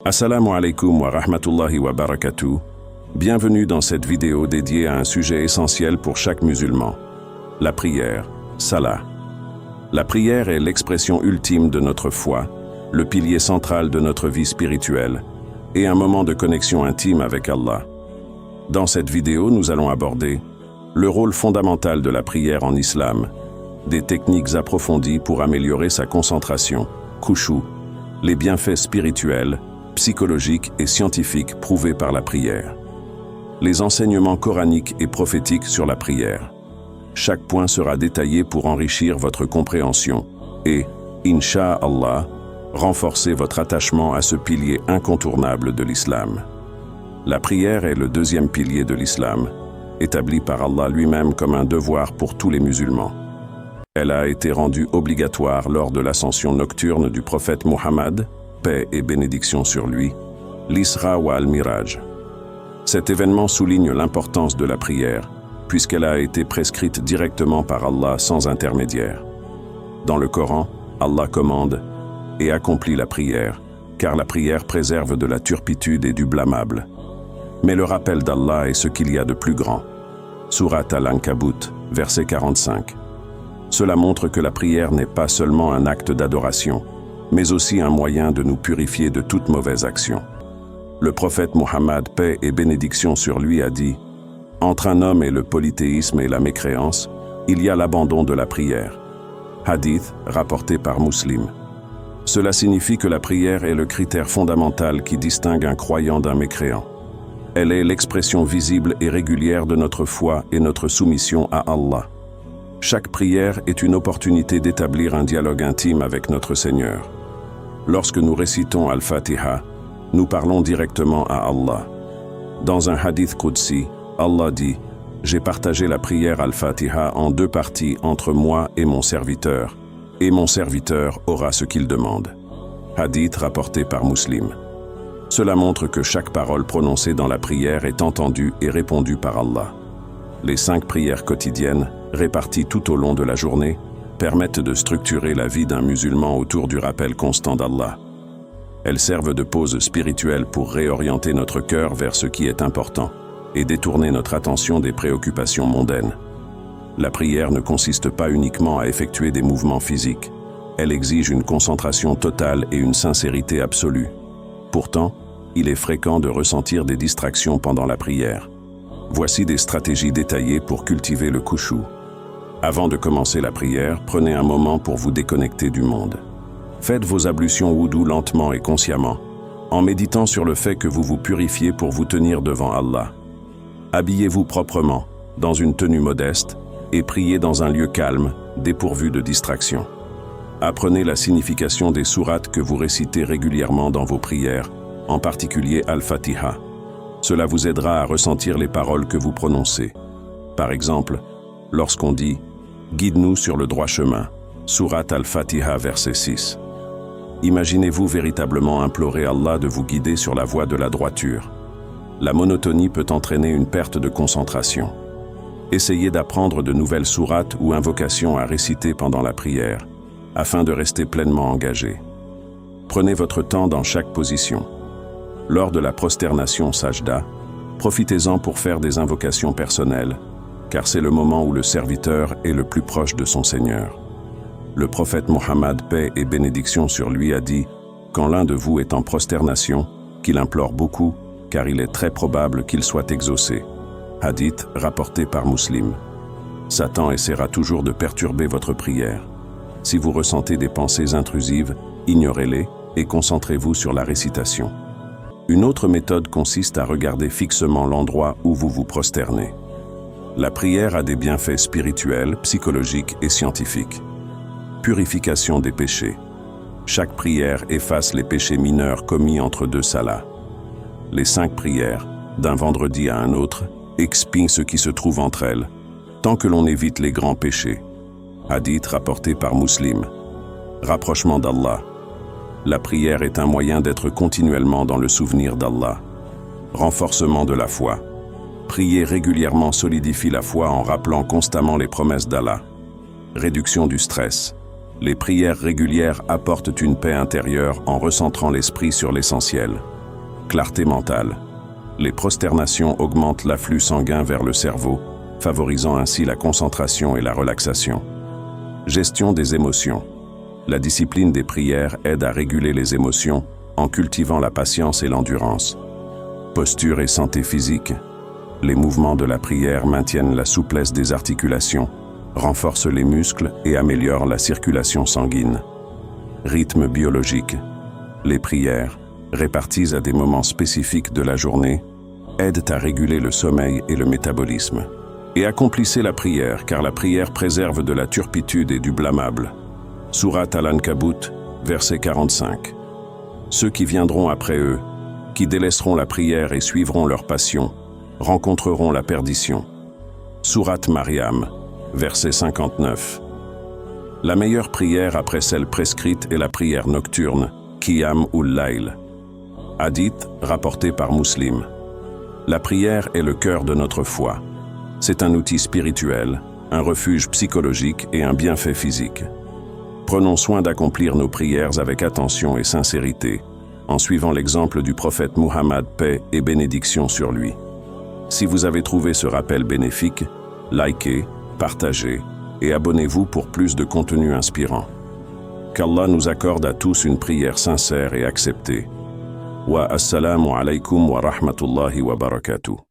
Assalamu alaikum wa rahmatullahi wa barakatuh. Bienvenue dans cette vidéo dédiée à un sujet essentiel pour chaque musulman, la prière, salah. La prière est l'expression ultime de notre foi, le pilier central de notre vie spirituelle et un moment de connexion intime avec Allah. Dans cette vidéo, nous allons aborder le rôle fondamental de la prière en islam, des techniques approfondies pour améliorer sa concentration, khushu', les bienfaits spirituels, psychologiques et scientifiques prouvés par la prière. Les enseignements coraniques et prophétiques sur la prière. Chaque point sera détaillé pour enrichir votre compréhension et, Inch'Allah, renforcer votre attachement à ce pilier incontournable de l'islam. La prière est le deuxième pilier de l'islam, établi par Allah lui-même comme un devoir pour tous les musulmans. Elle a été rendue obligatoire lors de l'ascension nocturne du prophète Muhammad, paix et bénédiction sur lui, l'Isra wa al-Miraj. Cet événement souligne l'importance de la prière, puisqu'elle a été prescrite directement par Allah sans intermédiaire. Dans le Coran, Allah commande et accomplit la prière, car la prière préserve de la turpitude et du blâmable. Mais le rappel d'Allah est ce qu'il y a de plus grand. Surat Al-Ankabut, verset 45. Cela montre que la prière n'est pas seulement un acte d'adoration, mais aussi un moyen de nous purifier de toute mauvaise action. Le prophète Muhammad, paix et bénédiction sur lui, a dit « Entre un homme et le polythéisme et la mécréance, il y a l'abandon de la prière. » Hadith rapporté par Muslim. Cela signifie que la prière est le critère fondamental qui distingue un croyant d'un mécréant. Elle est l'expression visible et régulière de notre foi et notre soumission à Allah. Chaque prière est une opportunité d'établir un dialogue intime avec notre Seigneur. Lorsque nous récitons Al-Fatiha, nous parlons directement à Allah. Dans un hadith Qudsi, Allah dit « J'ai partagé la prière Al-Fatiha en deux parties entre moi et mon serviteur aura ce qu'il demande. » Hadith rapporté par Muslim. Cela montre que chaque parole prononcée dans la prière est entendue et répondue par Allah. Les 5 prières quotidiennes, réparties tout au long de la journée, permettent de structurer la vie d'un musulman autour du rappel constant d'Allah. Elles servent de pause spirituelle pour réorienter notre cœur vers ce qui est important et détourner notre attention des préoccupations mondaines. La prière ne consiste pas uniquement à effectuer des mouvements physiques. Elle exige une concentration totale et une sincérité absolue. Pourtant, il est fréquent de ressentir des distractions pendant la prière. Voici des stratégies détaillées pour cultiver le khushu'. Avant de commencer la prière, prenez un moment pour vous déconnecter du monde. Faites vos ablutions wudu lentement et consciemment, en méditant sur le fait que vous vous purifiez pour vous tenir devant Allah. Habillez-vous proprement, dans une tenue modeste, et priez dans un lieu calme, dépourvu de distractions. Apprenez la signification des sourates que vous récitez régulièrement dans vos prières, en particulier Al-Fatiha. Cela vous aidera à ressentir les paroles que vous prononcez. Par exemple, lorsqu'on dit « Guide-nous sur le droit chemin », Surat Al-Fatiha, verset 6. Imaginez-vous véritablement implorer Allah de vous guider sur la voie de la droiture. La monotonie peut entraîner une perte de concentration. Essayez d'apprendre de nouvelles sourates ou invocations à réciter pendant la prière, afin de rester pleinement engagé. Prenez votre temps dans chaque position. Lors de la prosternation sajda, profitez-en pour faire des invocations personnelles, car c'est le moment où le serviteur est le plus proche de son Seigneur. Le prophète Muhammad, paix et bénédiction sur lui, a dit « Quand l'un de vous est en prosternation, qu'il implore beaucoup, car il est très probable qu'il soit exaucé. » Hadith rapporté par Muslim. Satan essaiera toujours de perturber votre prière. Si vous ressentez des pensées intrusives, ignorez-les et concentrez-vous sur la récitation. Une autre méthode consiste à regarder fixement l'endroit où vous vous prosternez. La prière a des bienfaits spirituels, psychologiques et scientifiques. Purification des péchés. Chaque prière efface les péchés mineurs commis entre 2 salahs. Les 5 prières, d'un vendredi à un autre, expient ce qui se trouve entre elles, tant que l'on évite les grands péchés. Hadith rapporté par Muslim. Rapprochement d'Allah. La prière est un moyen d'être continuellement dans le souvenir d'Allah. Renforcement de la foi. Prier régulièrement solidifie la foi en rappelant constamment les promesses d'Allah. Réduction du stress. Les prières régulières apportent une paix intérieure en recentrant l'esprit sur l'essentiel. Clarté mentale. Les prosternations augmentent l'afflux sanguin vers le cerveau, favorisant ainsi la concentration et la relaxation. Gestion des émotions. La discipline des prières aide à réguler les émotions en cultivant la patience et l'endurance. Posture et santé physique. Les mouvements de la prière maintiennent la souplesse des articulations, renforcent les muscles et améliorent la circulation sanguine. Rythme biologique. Les prières, réparties à des moments spécifiques de la journée, aident à réguler le sommeil et le métabolisme. Et accomplissez la prière, car la prière préserve de la turpitude et du blâmable. Sourate Al-Ankabut, verset 45. Ceux qui viendront après eux, qui délaisseront la prière et suivront leur passion, rencontreront la perdition. Sourate Maryam, verset 59. La meilleure prière après celle prescrite est la prière nocturne, Qiyam ul-Layl. Hadith rapporté par Muslim. La prière est le cœur de notre foi. C'est un outil spirituel, un refuge psychologique et un bienfait physique. Prenons soin d'accomplir nos prières avec attention et sincérité, en suivant l'exemple du prophète Muhammad, paix et bénédiction sur lui. Si vous avez trouvé ce rappel bénéfique, likez, partagez et abonnez-vous pour plus de contenu inspirant. Qu'Allah nous accorde à tous une prière sincère et acceptée. Wa assalamu alaykum wa rahmatullahi wa barakatuh.